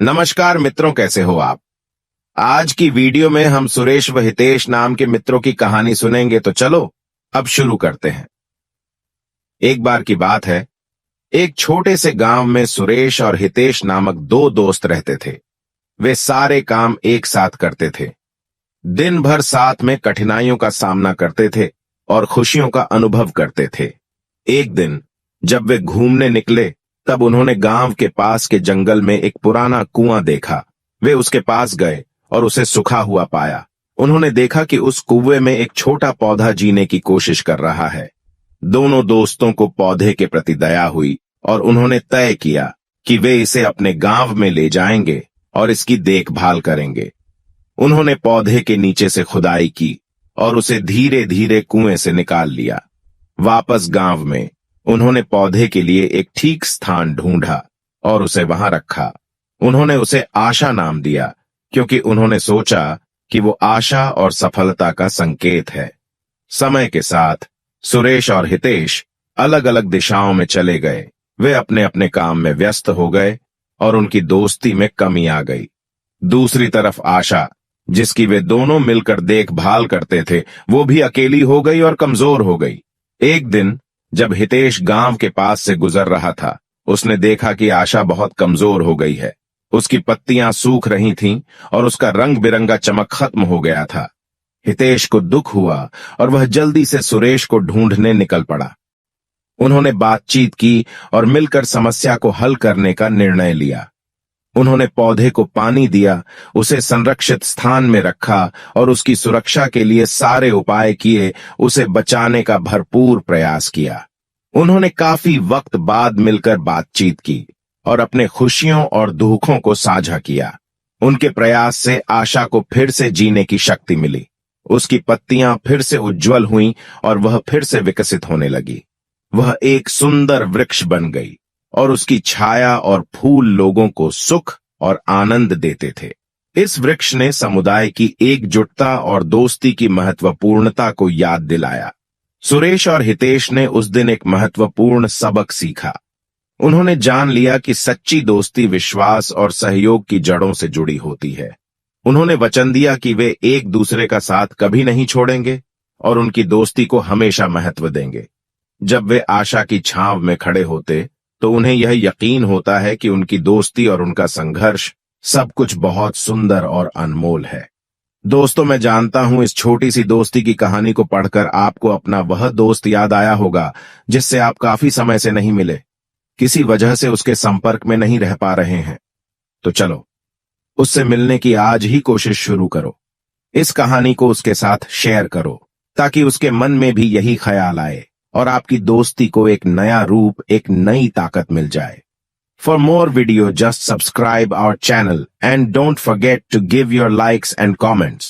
नमस्कार मित्रों, कैसे हो आप। आज की वीडियो में हम सुरेश व हितेश नाम के मित्रों की कहानी सुनेंगे, तो चलो अब शुरू करते हैं। एक बार की बात है, एक छोटे से गांव में सुरेश और हितेश नामक दो दोस्त रहते थे। वे सारे काम एक साथ करते थे, दिन भर साथ में कठिनाइयों का सामना करते थे और खुशियों का अनुभव करते थे। एक दिन जब वे घूमने निकले, तब उन्होंने गांव के पास के जंगल में एक पुराना कुआं देखा। वे उसके पास गए और उसे सूखा हुआ पाया। उन्होंने देखा कि उस कुएं में एक छोटा पौधा जीने की कोशिश कर रहा है। दोनों दोस्तों को पौधे के प्रति दया हुई और उन्होंने तय किया कि वे इसे अपने गांव में ले जाएंगे और इसकी देखभाल करेंगे। उन्होंने पौधे के नीचे से खुदाई की और उसे धीरे धीरे कुएं से निकाल लिया। वापस गांव में उन्होंने पौधे के लिए एक ठीक स्थान ढूंढा और उसे वहां रखा। उन्होंने उसे आशा नाम दिया, क्योंकि उन्होंने सोचा कि वो आशा और सफलता का संकेत है। समय के साथ सुरेश और हितेश अलग अलग दिशाओं में चले गए। वे अपने अपने काम में व्यस्त हो गए और उनकी दोस्ती में कमी आ गई। दूसरी तरफ आशा, जिसकी वे दोनों मिलकर देखभाल करते थे, वो भी अकेली हो गई और कमजोर हो गई। एक दिन जब हितेश गांव के पास से गुजर रहा था, उसने देखा कि आशा बहुत कमजोर हो गई है। उसकी पत्तियां सूख रही थीं और उसका रंग बिरंगा चमक खत्म हो गया था। हितेश को दुख हुआ और वह जल्दी से सुरेश को ढूंढने निकल पड़ा। उन्होंने बातचीत की और मिलकर समस्या को हल करने का निर्णय लिया। उन्होंने पौधे को पानी दिया, उसे संरक्षित स्थान में रखा और उसकी सुरक्षा के लिए सारे उपाय किए। उसे बचाने का भरपूर प्रयास किया। उन्होंने काफी वक्त बाद मिलकर बातचीत की और अपने खुशियों और दुखों को साझा किया। उनके प्रयास से आशा को फिर से जीने की शक्ति मिली। उसकी पत्तियां फिर से उज्जवल हुईं और वह फिर से विकसित होने लगी। वह एक सुंदर वृक्ष बन गई और उसकी छाया और फूल लोगों को सुख और आनंद देते थे। इस वृक्ष ने समुदाय की एकजुटता और दोस्ती की महत्वपूर्णता को याद दिलाया। सुरेश और हितेश ने उस दिन एक महत्वपूर्ण सबक सीखा। उन्होंने जान लिया कि सच्ची दोस्ती विश्वास और सहयोग की जड़ों से जुड़ी होती है। उन्होंने वचन दिया कि वे एक दूसरे का साथ कभी नहीं छोड़ेंगे और उनकी दोस्ती को हमेशा महत्व देंगे। जब वे आशा की छांव में खड़े होते, तो उन्हें यह यकीन होता है कि उनकी दोस्ती और उनका संघर्ष सब कुछ बहुत सुंदर और अनमोल है। दोस्तों, मैं जानता हूं इस छोटी सी दोस्ती की कहानी को पढ़कर आपको अपना वह दोस्त याद आया होगा जिससे आप काफी समय से नहीं मिले, किसी वजह से उसके संपर्क में नहीं रह पा रहे हैं। तो चलो, उससे मिलने की आज ही कोशिश शुरू करो। इस कहानी को उसके साथ शेयर करो ताकि उसके मन में भी यही ख्याल आए और आपकी दोस्ती को एक नया रूप, एक नई ताकत मिल जाए। For more video, just subscribe our channel and don't forget to give your likes and comments.